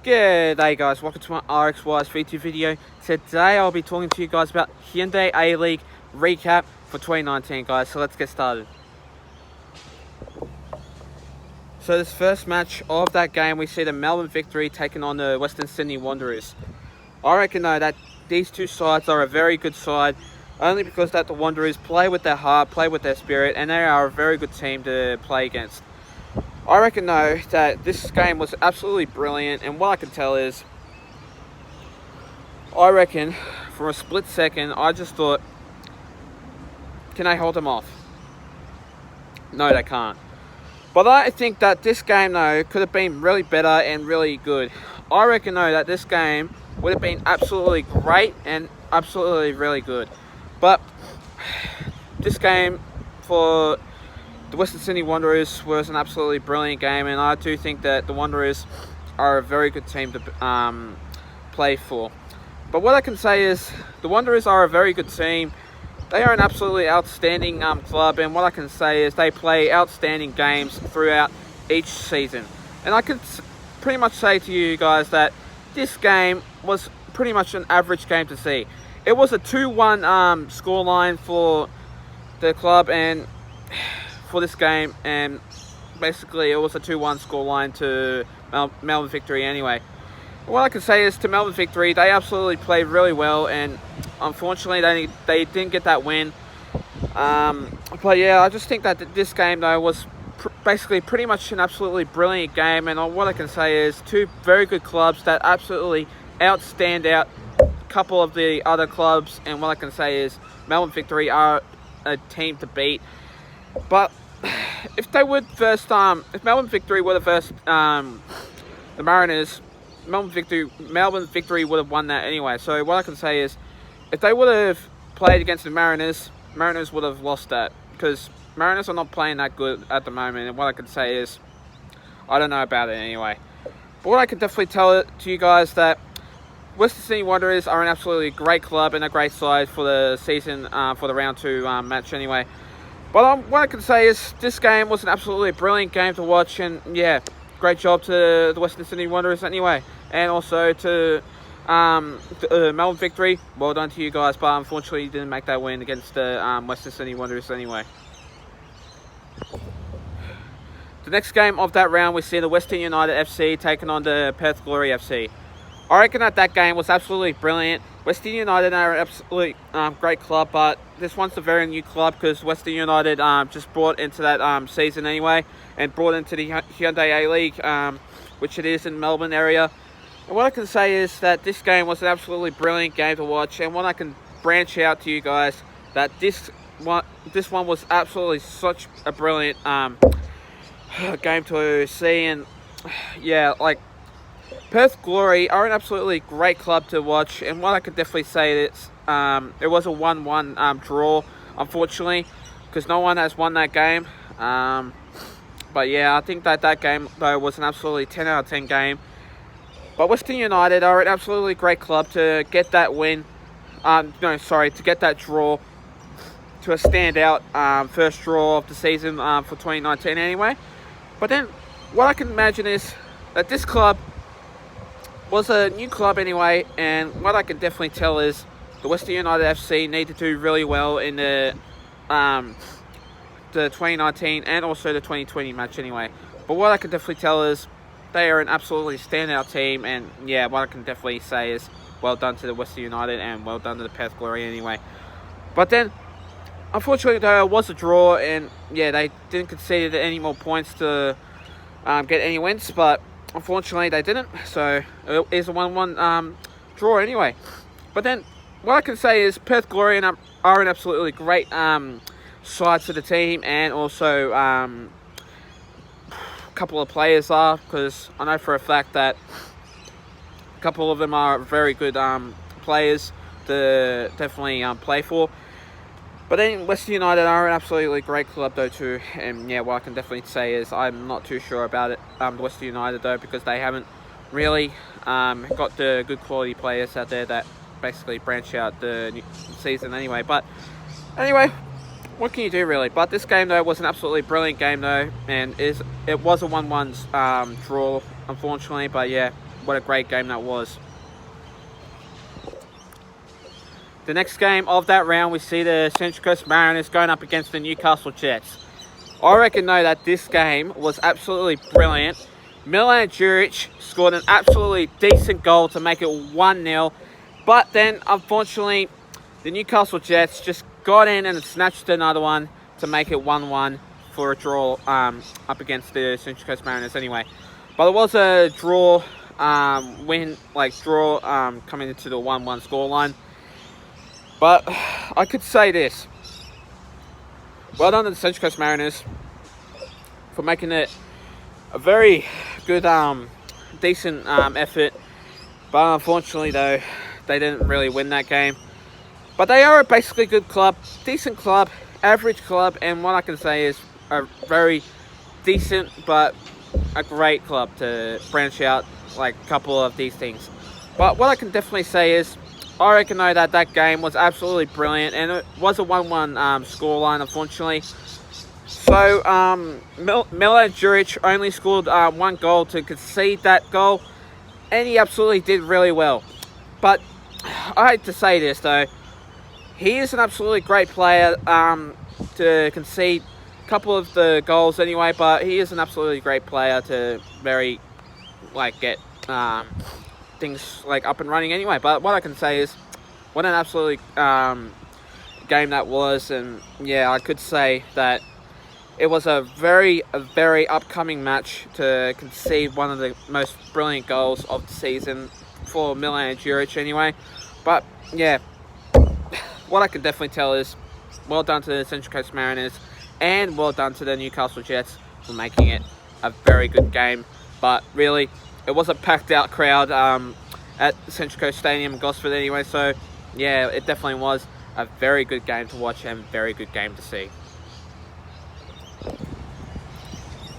G'day guys, welcome to my Rxys V2 video. Today I'll be talking to you guys about Hyundai Aleague recap for 2019 guys, so let's get started. So this first match of that game, we see the Melbourne Victory taking on the Western Sydney Wanderers. I reckon though that these two sides are a very good side, only because that the Wanderers play with their heart, play with their spirit, and they are a very good team to play against. I reckon though that this game was absolutely brilliant, and what I can tell is, I reckon for a split second I just thought, can they hold them off? No, they can't. But I think that this game though could have been really better and really good. I reckon though that this game would have been absolutely great and absolutely really good. But this game for the Western Sydney Wanderers was an absolutely brilliant game, and I do think that the Wanderers are a very good team to play for. But what I can say is the Wanderers are a very good team. They are an absolutely outstanding club, and what I can say is they play outstanding games throughout each season. And I can pretty much say to you guys that this game was pretty much an average game to see. It was a 2-1 scoreline for the club and for this game, and basically it was a 2-1 scoreline to Melbourne Victory anyway. What I can say is to Melbourne Victory, they absolutely played really well, and unfortunately they didn't get that win. But yeah, I just think that this game though was basically pretty much an absolutely brilliant game, and what I can say is two very good clubs that absolutely outstand out a couple of the other clubs, and what I can say is Melbourne Victory are a team to beat. But if they would first, if Melbourne Victory would have versed the Mariners, Melbourne Victory would have won that anyway. So what I can say is, if they would have played against the Mariners would have lost that, because Mariners are not playing that good at the moment. And what I can say is, I don't know about it anyway. But what I can definitely tell to you guys that Western Sydney Wanderers are an absolutely great club and a great side for the season, for the round 2 match anyway. But what I can say is this game was an absolutely brilliant game to watch, and yeah, great job to the Western Sydney Wanderers anyway, and also to Melbourne Victory. Well done to you guys, but unfortunately you didn't make that win against the Western Sydney Wanderers anyway. The next game of that round, we see the Western United FC taking on the Perth Glory FC. I reckon that game was absolutely brilliant. Western United are an absolutely great club, but this one's a very new club because Western United just brought into that season anyway, and brought into the Hyundai Aleague, which it is in Melbourne area. And what I can say is that this game was an absolutely brilliant game to watch, and what I can branch out to you guys, that this one was absolutely such a brilliant game to see. And yeah, like, Perth Glory are an absolutely great club to watch, and what I could definitely say is it was a 1-1 draw, unfortunately, because no one has won that game. But yeah, I think that game though was an absolutely 10 out of 10 game. But Western United are an absolutely great club to get that win. To get that draw, to a standout first draw of the season for 2019 anyway. But then what I can imagine is that this club was a new club anyway, and what I can definitely tell is the Western United FC need to do really well in the 2019 and also the 2020 match anyway. But what I can definitely tell is they are an absolutely standout team, and yeah, what I can definitely say is well done to the Western United and well done to the Perth Glory anyway. But then unfortunately there was a draw, and yeah, they didn't concede any more points to get any wins, but unfortunately they didn't, so it is a 1-1 draw anyway. But then what I can say is Perth Glory are an absolutely great side to the team, and also a couple of players are, because I know for a fact that a couple of them are very good players to definitely play for. But then Western United are an absolutely great club though too, and yeah, what I can definitely say is I'm not too sure about it, Western United though, because they haven't really got the good quality players out there that basically branch out the season anyway. But anyway, what can you do really? But this game though was an absolutely brilliant game though, and it was a 1-1 draw unfortunately. But yeah, what a great game that was. The next game of that round, we see the Central Coast Mariners going up against the Newcastle Jets. I reckon though that this game was absolutely brilliant. Milan Juric scored an absolutely decent goal to make it 1-0. But then, unfortunately, the Newcastle Jets just got in and snatched another one to make it 1-1 for a draw up against the Central Coast Mariners anyway. But it was a draw, coming into the 1-1 scoreline. But I could say this. Well done to the Central Coast Mariners for making it a very good, decent effort. But unfortunately, though, they didn't really win that game. But they are a basically good club, decent club, average club, and what I can say is a very decent but a great club to branch out like a couple of these things. But what I can definitely say is I reckon though that that game was absolutely brilliant, and it was a 1-1 scoreline, unfortunately. So Milan Juric only scored 1 goal to concede that goal, and he absolutely did really well. But I hate to say this though, he is an absolutely great player to concede a couple of the goals anyway, but he is an absolutely great player to get things like up and running anyway. But what I can say is what an absolutely game that was, and yeah, I could say that it was a very upcoming match to concede one of the most brilliant goals of the season for Milan Juric anyway. But yeah, what I can definitely tell is well done to the Central Coast Mariners and well done to the Newcastle Jets for making it a very good game. But really, it was a packed out crowd at Central Coast Stadium in Gosford anyway, so yeah, it definitely was a very good game to watch and very good game to see.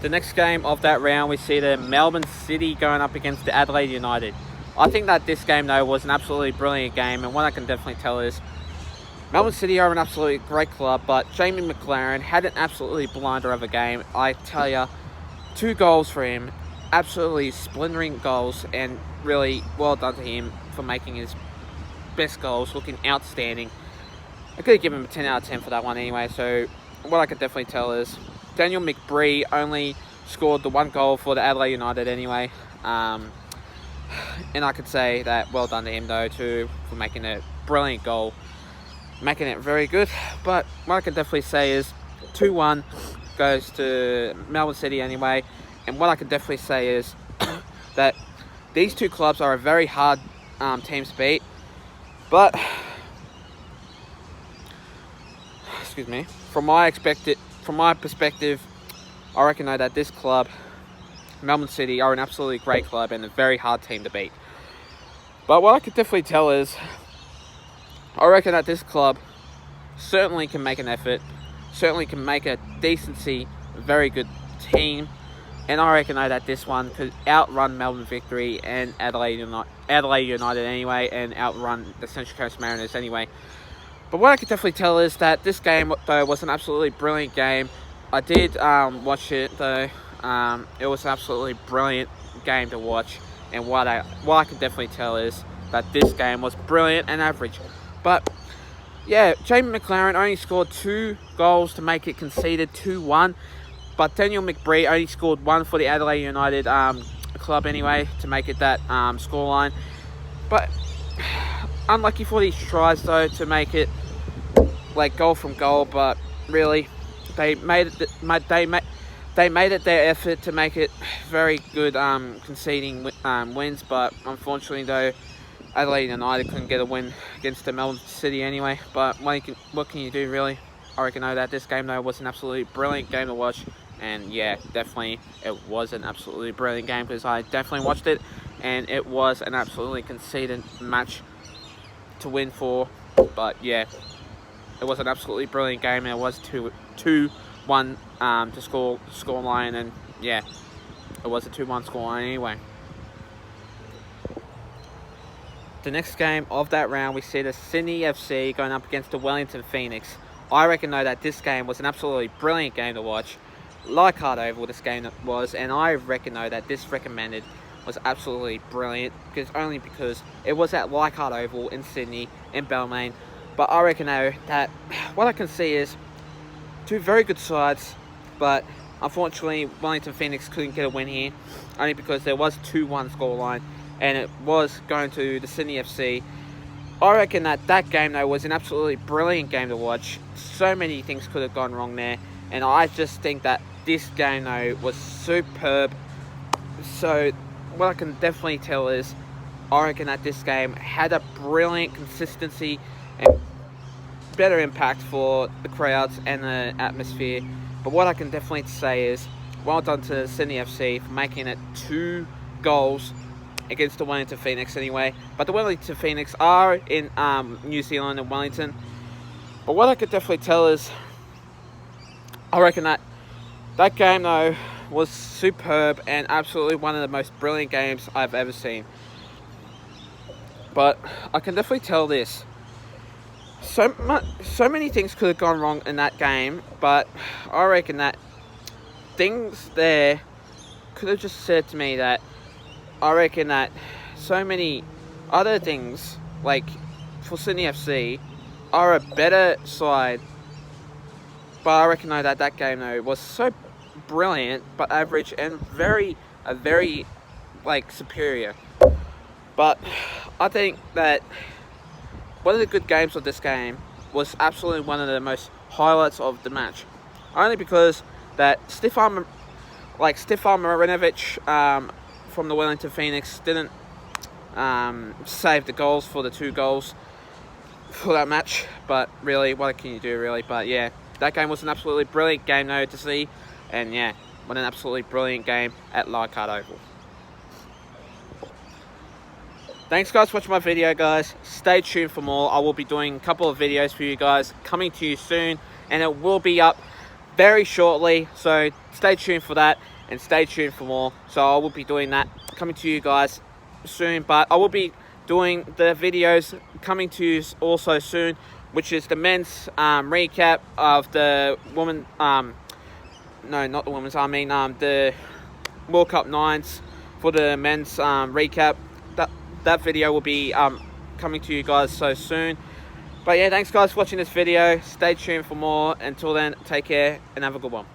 The next game of that round, we see the Melbourne City going up against the Adelaide United. I think that this game though was an absolutely brilliant game, and what I can definitely tell is Melbourne City are an absolutely great club, but Jamie McLaren had an absolutely blinder of a game. I tell ya, 2 goals for him, absolutely splendid goals, and really well done to him for making his best goals, looking outstanding. I could have given him a 10 out of 10 for that one anyway, so what I could definitely tell is Daniel McBree only scored the 1 goal for the Adelaide United anyway. And I could say that well done to him though too for making a brilliant goal, making it very good. But what I can definitely say is 2-1 goes to Melbourne City anyway. And what I can definitely say is that these 2 clubs are a very hard teams to beat. But excuse me, from my perspective, I reckon though that this club, Melbourne City, are an absolutely great club and a very hard team to beat. But what I could definitely tell is I reckon that this club certainly can make an effort, certainly can make a decency, very good team, and I reckon though that this one could outrun Melbourne Victory and Adelaide United anyway, and outrun the Central Coast Mariners anyway. But what I could definitely tell is that this game though was an absolutely brilliant game. I did watch it though. It was an absolutely brilliant game to watch, and what I can definitely tell is that this game was brilliant and average. But yeah, Jamie McLaren only scored 2 goals to make it conceded 2-1, but Daniel McBree only scored 1 for the Adelaide United club anyway to make it that scoreline. But unlucky for these tries though to make it like goal from goal, but really they made it their effort to make it very good conceding wins. But unfortunately though, Adelaide United couldn't get a win against the Melbourne City anyway. But what can you do really? I reckon though that this game though was an absolutely brilliant game to watch. And yeah, definitely it was an absolutely brilliant game because I definitely watched it, and it was an absolutely conceded match to win for. But yeah, it was an absolutely brilliant game, and it was 2-1 to score line, and yeah, it was a 2-1 scoreline anyway. The next game of that round, we see the Sydney FC going up against the Wellington Phoenix. I reckon though that this game was an absolutely brilliant game to watch. Like hard oval this game was, and I reckon though that this recommended was absolutely brilliant, because it was at Leichhardt Oval in Sydney, in Balmain. But I reckon though that what I can see is two very good sides, but unfortunately Wellington Phoenix couldn't get a win here, only because there was 2-1 scoreline, and it was going to the Sydney FC. I reckon that game though was an absolutely brilliant game to watch. So many things could have gone wrong there, and I just think that this game though was superb. So what I can definitely tell is I reckon that this game had a brilliant consistency and better impact for the crowds and the atmosphere. But what I can definitely say is well done to Sydney FC for making it 2 goals against the Wellington Phoenix anyway. But the Wellington Phoenix are in New Zealand and Wellington. But what I could definitely tell is I reckon that game though was superb and absolutely one of the most brilliant games I've ever seen. But I can definitely tell this. So many things could have gone wrong in that game, but I reckon that things there could have just said to me that I reckon that so many other things, like for Sydney FC, are a better side. But I reckon though that game though was so brilliant, but average and very like superior. But I think that one of the good games of this game was absolutely one of the most highlights of the match, only because that Stefan Marinovic from the Wellington Phoenix didn't save the goals for the 2 goals for that match. But really, what can you do really? But yeah, that game was an absolutely brilliant game though to see, and yeah, what an absolutely brilliant game at Leichhardt Oval. Thanks guys for watching my video, guys. Stay tuned for more. I will be doing a couple of videos for you guys coming to you soon, and it will be up very shortly, so stay tuned for that and stay tuned for more. So I will be doing that coming to you guys soon, but I will be doing the videos coming to you also soon, which is the men's recap of the woman no, not the women's, I mean the World Cup 9s for the men's recap. That video will be coming to you guys so soon. But yeah, thanks guys for watching this video. Stay tuned for more. Until then, take care and have a good one.